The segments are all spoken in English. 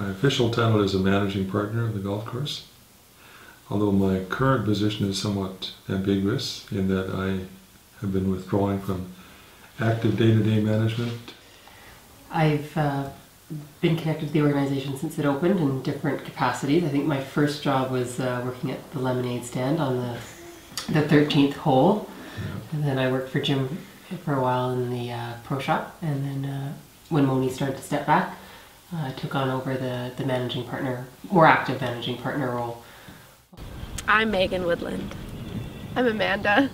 My official title is a managing partner of the golf course, although my current position is somewhat ambiguous in that I have been withdrawing from active day-to-day management. I've been connected to the organization since it opened in different capacities. I think my first job was working at the lemonade stand on the 13th hole. Yeah. And then I worked for Jim for a while in the pro shop, and then when Moni started to step back, I took on over the managing partner, or active managing partner role. I'm Megan Woodland. I'm Amanda.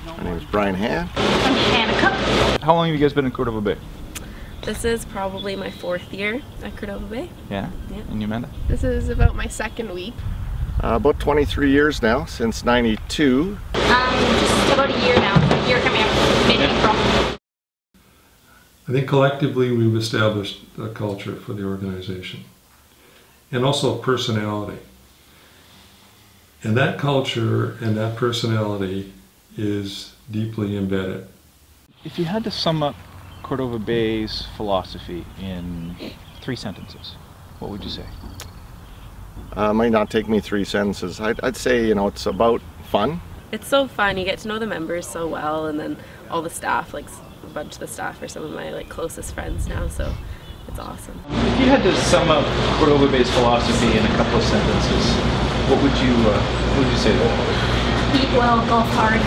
My name is Brian Han. I'm Hannah Cook. How long have you guys been in Cordova Bay? This is probably my 4th year at Cordova Bay. Yeah? And you, Amanda? This is about my 2nd week. About 23 years now, since '92. Just about a year now. A year coming up mid-April. I think collectively we've established a culture for the organization and also a personality. And that culture and that personality is deeply embedded. If you had to sum up Cordova Bay's philosophy in 3 sentences, what would you say? Might not take me 3 sentences. I'd say, it's about fun. It's so fun. You get to know the members so well, and then all the staff, like a bunch of the staff are some of my closest friends now, so it's awesome. If you had to sum up Cordova Bay's philosophy in a couple of sentences, what would you say there? Eat well, golf hard.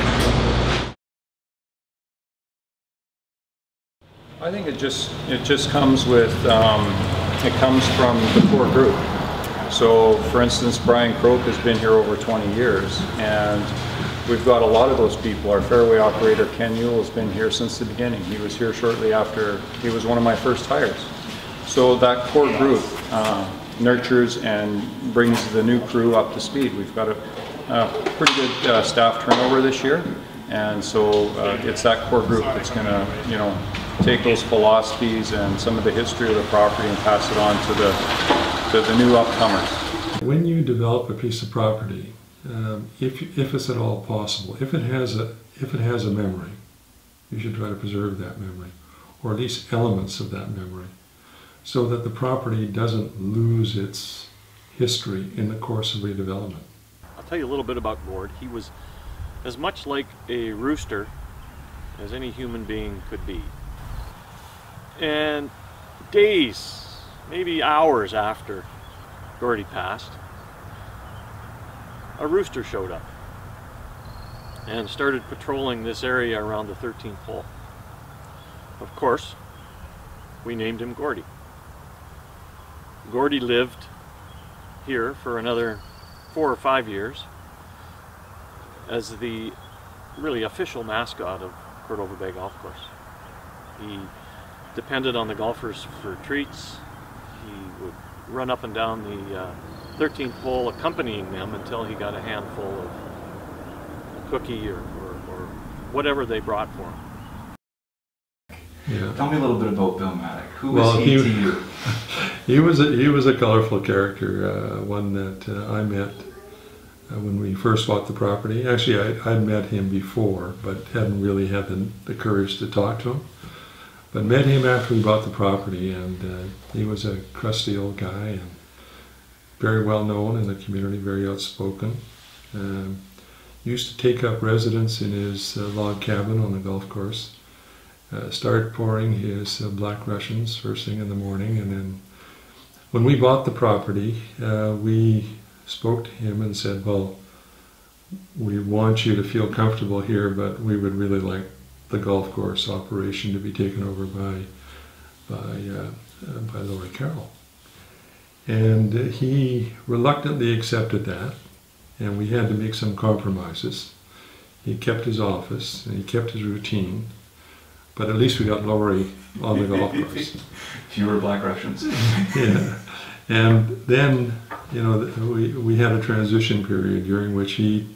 I think it just comes with it comes from the core group. So, for instance, Brian Croak has been here over 20 years, and we've got a lot of those people. Our fairway operator Ken Yule has been here since the beginning. He was here shortly after. He was one of my first hires. So that core group nurtures and brings the new crew up to speed. We've got a pretty good staff turnover this year, and so it's that core group that's going to, take those philosophies and some of the history of the property and pass it on to the new upcomers. When you develop a piece of property, if it's at all possible, if it has a memory, you should try to preserve that memory, or at least elements of that memory, so that the property doesn't lose its history in the course of redevelopment. I'll tell you a little bit about Gord. He was as much like a rooster as any human being could be. And days, maybe hours after Gordy passed, a rooster showed up and started patrolling this area around the 13th hole. Of course, we named him Gordy. Gordy lived here for another 4 or 5 years as the really official mascot of Cordova Bay Golf Course. He depended on the golfers for treats. He would run up and down the 13th hole accompanying them until he got a handful of a cookie or whatever they brought for him. Yeah. Tell me a little bit about Bill Maddock. Who was he to you? He was a colorful character, one that I met when we first bought the property. Actually, I'd met him before, but hadn't really had the courage to talk to him. But met him after we bought the property, and he was a crusty old guy and very well known in the community, very outspoken. Used to take up residence in his log cabin on the golf course. Started pouring his Black Russians first thing in the morning, and then when we bought the property, we spoke to him and said, well, we want you to feel comfortable here, but we would really like the golf course operation to be taken over by Laurie Carroll. And he reluctantly accepted that, and we had to make some compromises. He kept his office, and he kept his routine, but at least we got Laurie on the golf course. Fewer Black Russians. Yeah. And then, we had a transition period during which he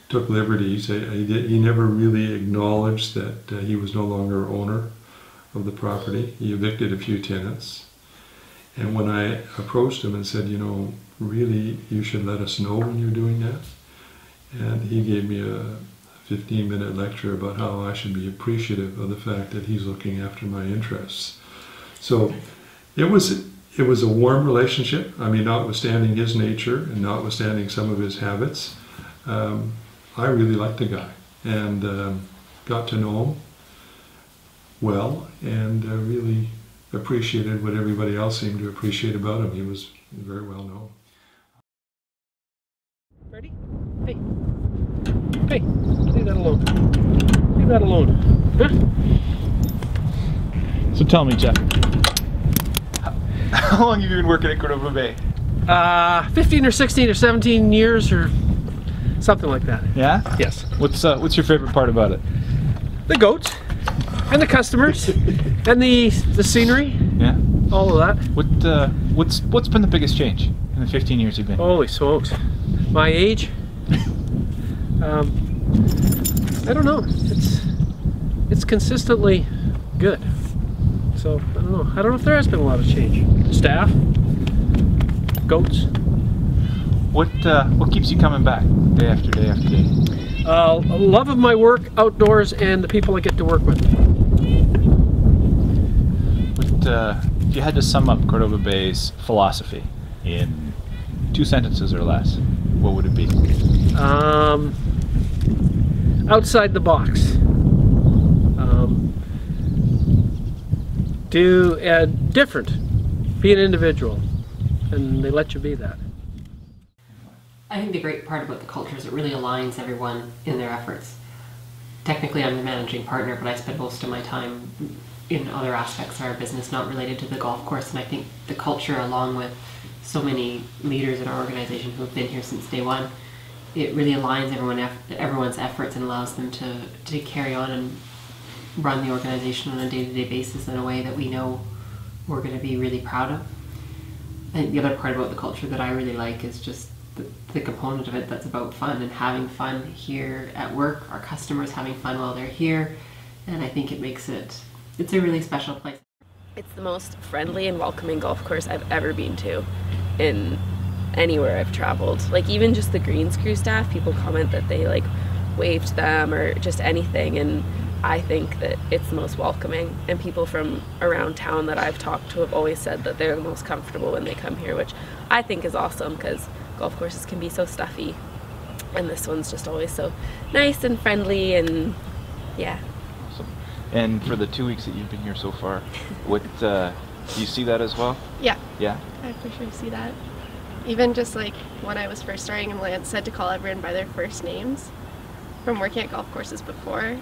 took liberties. He never really acknowledged that he was no longer owner of the property. He evicted a few tenants. And when I approached him and said, really, you should let us know when you're doing that. And he gave me a 15-minute lecture about how I should be appreciative of the fact that he's looking after my interests. So it was it was a warm relationship. I mean, notwithstanding his nature and notwithstanding some of his habits, I really liked the guy and got to know him well and really appreciated what everybody else seemed to appreciate about him. He was very well known. Ready? Hey. Hey, leave that alone. Leave that alone. Huh? So tell me, Jeff, how long have you been working at Cordova Bay? 15 or 16 or 17 years or something like that. Yeah? Yes. What's your favorite part about it? The goats and the customers and the scenery. Yeah. All of that. What's been the biggest change in the 15 years you've been? Holy smokes. My age? I don't know. It's consistently good. So I don't know. I don't know if there has been a lot of change. Staff, goats. What keeps you coming back day after day after day? A love of my work outdoors and the people I get to work with. If you had to sum up Cordova Bay's philosophy in 2 sentences or less, what would it be? Outside the box. Do different. Be an individual, and they let you be that. I think the great part about the culture is it really aligns everyone in their efforts. Technically, I'm the managing partner, but I spend most of my time in other aspects of our business not related to the golf course, and I think the culture, along with so many leaders in our organization who have been here since day one, it really aligns everyone's efforts and allows them to carry on and run the organization on a day-to-day basis in a way that we know we're going to be really proud of. I think the other part about the culture that I really like is just the component of it that's about fun and having fun here at work, our customers having fun while they're here, and I think it makes it's a really special place. It's the most friendly and welcoming golf course I've ever been to in anywhere I've traveled. Like even just the greens crew staff, people comment that they like waved them or just anything, and I think that it's the most welcoming, and people from around town that I've talked to have always said that they're the most comfortable when they come here, which I think is awesome because golf courses can be so stuffy, and this one's just always so nice and friendly, and yeah. Awesome. And for the 2 weeks that you've been here so far, what do you see that as well? Yeah. Yeah? I for sure see that. Even just like when I was first starting and Lance said to call everyone by their first names from working at golf courses before, I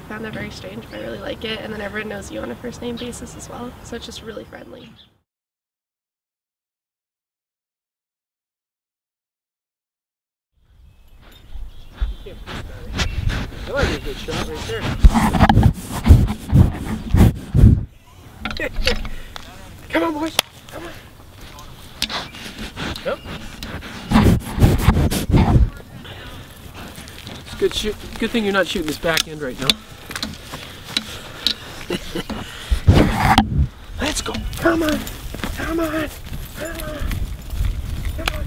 found that very strange, but I really like it. And then everyone knows you on a first name basis as well, so it's just really friendly. That might be a good shot right there. Come on, boys. Come on. Yep. It's good shoot. Good thing you're not shooting this back end right now. Let's go. Come on. Come on. Come on. Come on.